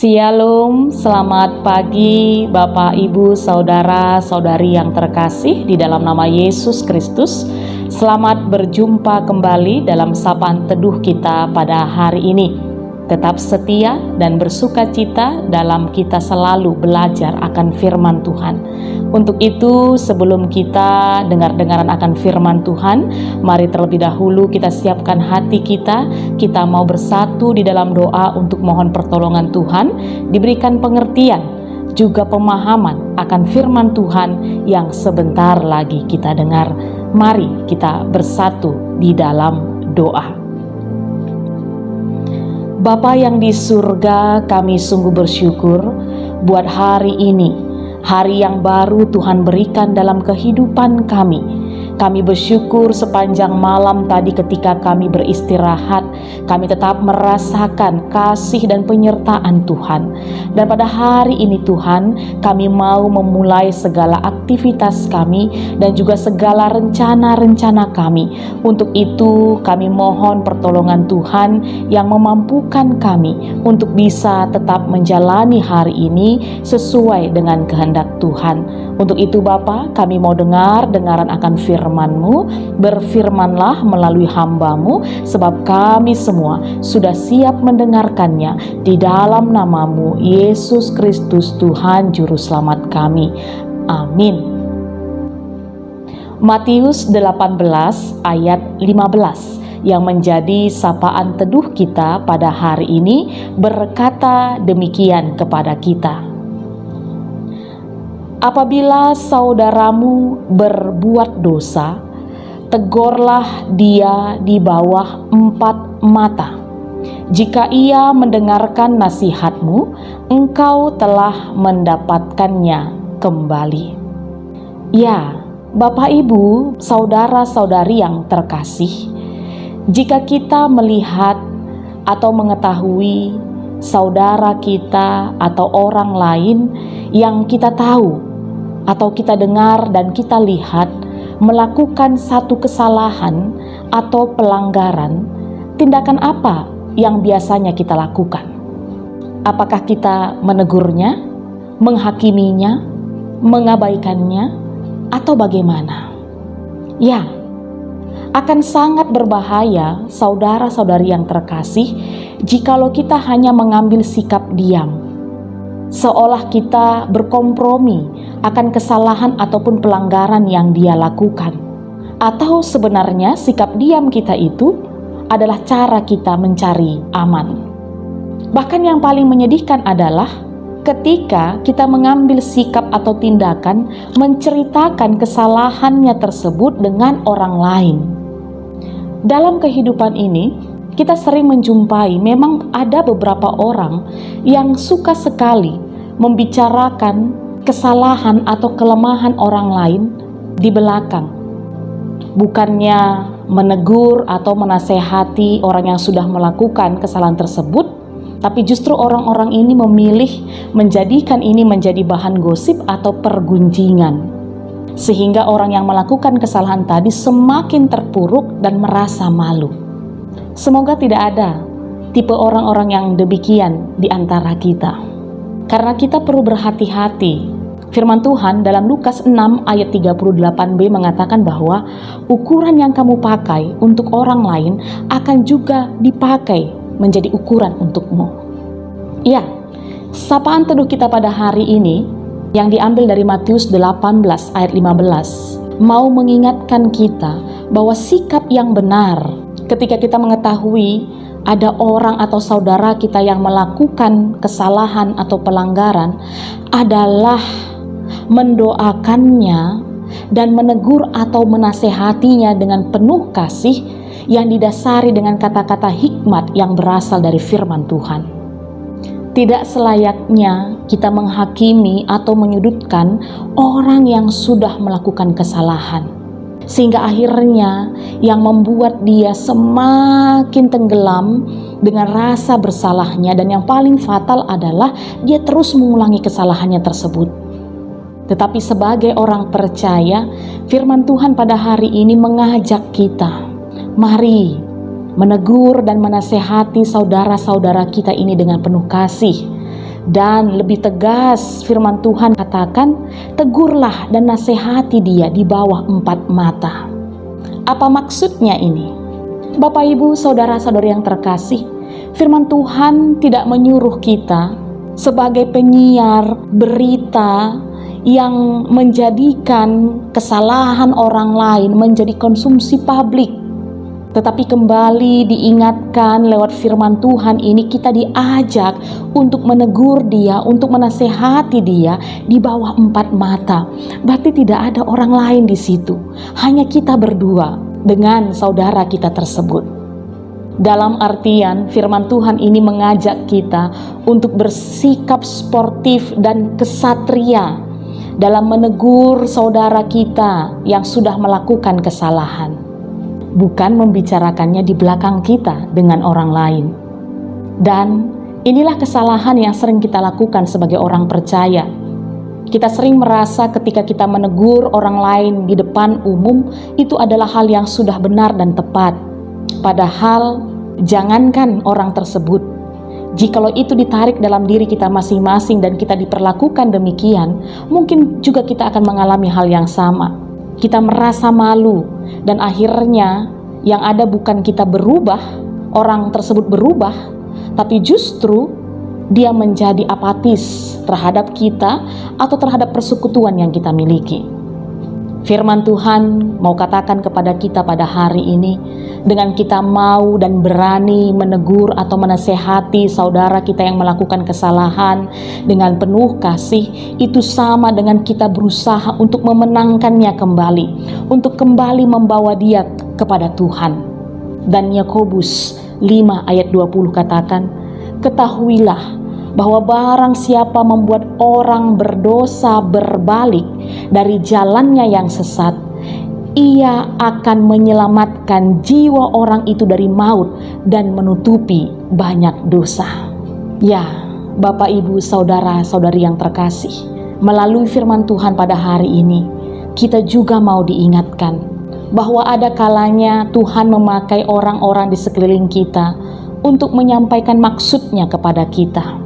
Shalom, selamat pagi Bapak, Ibu, Saudara-saudari yang terkasih di dalam nama Yesus Kristus. Selamat berjumpa kembali dalam sapaan teduh kita pada hari ini. Tetap setia dan bersukacita dalam kita selalu belajar akan firman Tuhan. Untuk itu, sebelum kita dengar-dengaran akan firman Tuhan, mari terlebih dahulu kita siapkan hati kita. Kita mau bersatu di dalam doa untuk mohon pertolongan Tuhan, diberikan pengertian, juga pemahaman akan firman Tuhan yang sebentar lagi kita dengar. Mari kita bersatu di dalam doa. Bapa yang di surga, kami sungguh bersyukur buat hari ini, hari yang baru Tuhan berikan dalam kehidupan kami. Kami bersyukur sepanjang malam tadi ketika kami beristirahat, kami tetap merasakan kasih dan penyertaan Tuhan. Dan pada hari ini Tuhan, kami mau memulai segala aktivitas kami dan juga segala rencana-rencana kami. Untuk itu kami mohon pertolongan Tuhan yang memampukan kami untuk bisa tetap menjalani hari ini sesuai dengan kehendak Tuhan. Untuk itu Bapa, kami mau dengaran akan firman-Mu, berfirmanlah melalui hamba-Mu, sebab kami semua sudah siap mendengarkannya di dalam nama-Mu, Yesus Kristus Tuhan Juru Selamat kami. Amin. Matius 18 ayat 15 yang menjadi sapaan teduh kita pada hari ini berkata demikian kepada kita. Apabila saudaramu berbuat dosa, tegurlah dia di bawah 4 mata. Jika ia mendengarkan nasihatmu, engkau telah mendapatkannya kembali. Ya, Bapak Ibu, saudara-saudari yang terkasih, jika kita melihat atau mengetahui saudara kita atau orang lain yang kita tahu atau kita dengar dan kita lihat melakukan satu kesalahan atau pelanggaran, tindakan apa yang biasanya kita lakukan? Apakah kita menegurnya, menghakiminya, mengabaikannya, atau bagaimana? Ya, akan sangat berbahaya saudara-saudari yang terkasih jikalau kita hanya mengambil sikap diam, seolah kita berkompromi akan kesalahan ataupun pelanggaran yang dia lakukan. Atau sebenarnya sikap diam kita itu adalah cara kita mencari aman. Bahkan yang paling menyedihkan adalah ketika kita mengambil sikap atau tindakan menceritakan kesalahannya tersebut dengan orang lain. Dalam kehidupan ini, kita sering menjumpai memang ada beberapa orang yang suka sekali membicarakan kesalahan atau kelemahan orang lain di belakang. Bukannya menegur atau menasehati orang yang sudah melakukan kesalahan tersebut, tapi justru orang-orang ini memilih menjadikan ini menjadi bahan gosip atau pergunjingan. Sehingga orang yang melakukan kesalahan tadi semakin terpuruk dan merasa malu. Semoga tidak ada tipe orang-orang yang demikian di antara kita. Karena kita perlu berhati-hati. Firman Tuhan dalam Lukas 6 ayat 38b mengatakan bahwa ukuran yang kamu pakai untuk orang lain akan juga dipakai menjadi ukuran untukmu. Ya, sapaan teduh kita pada hari ini yang diambil dari Matius 18 ayat 15 mau mengingatkan kita bahwa sikap yang benar ketika kita mengetahui ada orang atau saudara kita yang melakukan kesalahan atau pelanggaran adalah mendoakannya dan menegur atau menasehatinya dengan penuh kasih yang didasari dengan kata-kata hikmat yang berasal dari firman Tuhan. Tidak selayaknya kita menghakimi atau menyudutkan orang yang sudah melakukan kesalahan, sehingga akhirnya yang membuat dia semakin tenggelam dengan rasa bersalahnya, dan yang paling fatal adalah dia terus mengulangi kesalahannya tersebut. Tetapi sebagai orang percaya, firman Tuhan pada hari ini mengajak kita, mari menegur dan menasehati saudara-saudara kita ini dengan penuh kasih. Dan lebih tegas firman Tuhan katakan, tegurlah dan nasihati dia di bawah 4 mata. Apa maksudnya ini? Bapak, Ibu, saudara-saudari yang terkasih, firman Tuhan tidak menyuruh kita sebagai penyiar berita yang menjadikan kesalahan orang lain menjadi konsumsi publik. Tetapi kembali diingatkan lewat firman Tuhan ini, kita diajak untuk menegur dia, untuk menasehati dia di bawah 4 mata. Berarti tidak ada orang lain di situ, hanya kita berdua dengan saudara kita tersebut. Dalam artian firman Tuhan ini mengajak kita untuk bersikap sportif dan kesatria dalam menegur saudara kita yang sudah melakukan kesalahan, bukan membicarakannya di belakang kita dengan orang lain. Dan inilah kesalahan yang sering kita lakukan sebagai orang percaya. Kita sering merasa ketika kita menegur orang lain di depan umum itu adalah hal yang sudah benar dan tepat. Padahal jangankan orang tersebut, jikalau itu ditarik dalam diri kita masing-masing dan kita diperlakukan demikian, mungkin juga kita akan mengalami hal yang sama. Kita merasa malu dan akhirnya yang ada bukan kita berubah, orang tersebut berubah, tapi justru dia menjadi apatis terhadap kita atau terhadap persekutuan yang kita miliki. Firman Tuhan mau katakan kepada kita pada hari ini, dengan kita mau dan berani menegur atau menasehati saudara kita yang melakukan kesalahan dengan penuh kasih, itu sama dengan kita berusaha untuk memenangkannya kembali, untuk kembali membawa dia kepada Tuhan. Dan Yakobus 5 ayat 20 katakan, ketahuilah bahwa barang siapa membuat orang berdosa berbalik dari jalannya yang sesat, ia akan menyelamatkan jiwa orang itu dari maut dan menutupi banyak dosa. Ya, Bapak, Ibu, saudara-saudari yang terkasih, melalui firman Tuhan pada hari ini, kita juga mau diingatkan bahwa ada kalanya Tuhan memakai orang-orang di sekeliling kita untuk menyampaikan maksudnya kepada kita.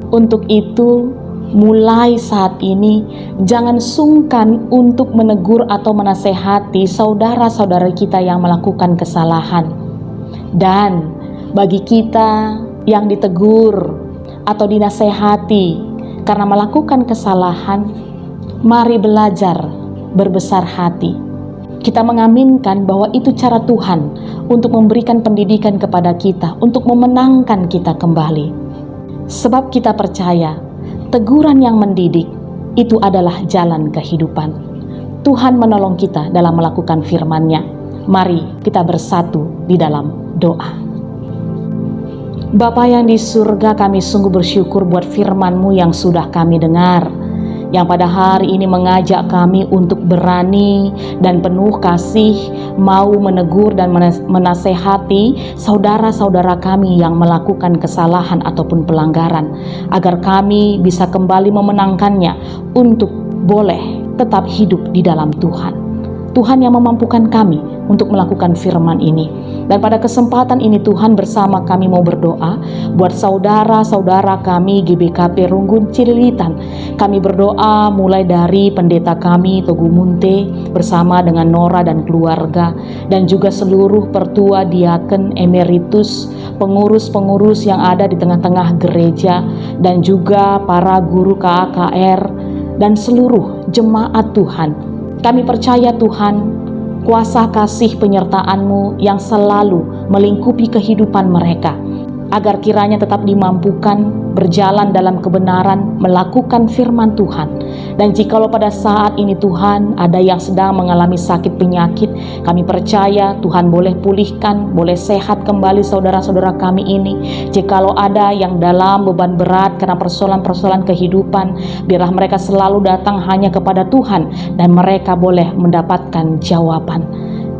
Untuk itu, mulai saat ini, jangan sungkan untuk menegur atau menasehati saudara-saudara kita yang melakukan kesalahan. Dan bagi kita yang ditegur atau dinasehati karena melakukan kesalahan, mari belajar berbesar hati. Kita mengaminkan bahwa itu cara Tuhan untuk memberikan pendidikan kepada kita, untuk memenangkan kita kembali. Sebab kita percaya, teguran yang mendidik itu adalah jalan kehidupan. Tuhan menolong kita dalam melakukan firman-Nya. Mari kita bersatu di dalam doa. Bapa yang di surga, kami sungguh bersyukur buat firman-Mu yang sudah kami dengar, yang pada hari ini mengajak kami untuk berani dan penuh kasih mau menegur dan menasehati saudara-saudara kami yang melakukan kesalahan ataupun pelanggaran, agar kami bisa kembali memenangkannya untuk boleh tetap hidup di dalam Tuhan. Tuhan yang memampukan kami untuk melakukan firman ini. Dan pada kesempatan ini Tuhan, bersama kami mau berdoa buat saudara-saudara kami GBKP Runggun Cililitan. Kami berdoa mulai dari pendeta kami Togu Munte bersama dengan Nora dan keluarga, dan juga seluruh pertua diaken emeritus, pengurus-pengurus yang ada di tengah-tengah gereja, dan juga para guru KKR dan seluruh jemaat Tuhan. Kami percaya Tuhan, kuasa kasih penyertaan-Mu yang selalu melingkupi kehidupan mereka, agar kiranya tetap dimampukan berjalan dalam kebenaran, melakukan firman Tuhan. Dan jikalau pada saat ini Tuhan ada yang sedang mengalami sakit penyakit, kami percaya Tuhan boleh pulihkan, boleh sehat kembali saudara-saudara kami ini. Jikalau ada yang dalam beban berat karena persoalan-persoalan kehidupan, biarlah mereka selalu datang hanya kepada Tuhan dan mereka boleh mendapatkan jawaban.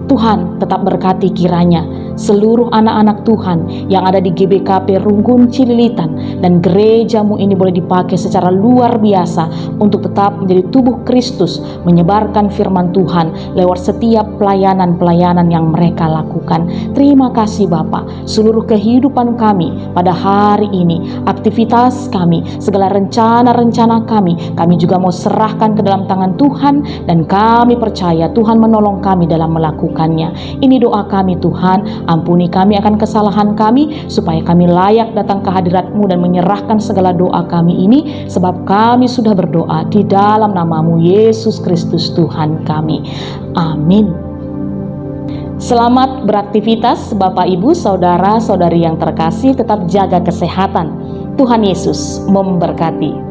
Tuhan tetap berkati kiranya seluruh anak-anak Tuhan yang ada di GBKP Runggun Cililitan, dan gerejamu ini boleh dipakai secara luar biasa untuk tetap menjadi tubuh Kristus, menyebarkan firman Tuhan lewat setiap pelayanan-pelayanan yang mereka lakukan. Terima kasih Bapa, seluruh kehidupan kami pada hari ini, aktivitas kami, segala rencana-rencana kami juga mau serahkan ke dalam tangan Tuhan, dan kami percaya Tuhan menolong kami dalam melakukannya. Ini doa kami Tuhan, ampuni kami akan kesalahan kami, supaya kami layak datang ke hadirat-Mu dan menyerahkan segala doa kami ini, sebab kami sudah berdoa di dalam nama-Mu Yesus Kristus Tuhan kami. Amin. Selamat beraktivitas Bapak Ibu, Saudara-saudari yang terkasih, tetap jaga kesehatan. Tuhan Yesus memberkati.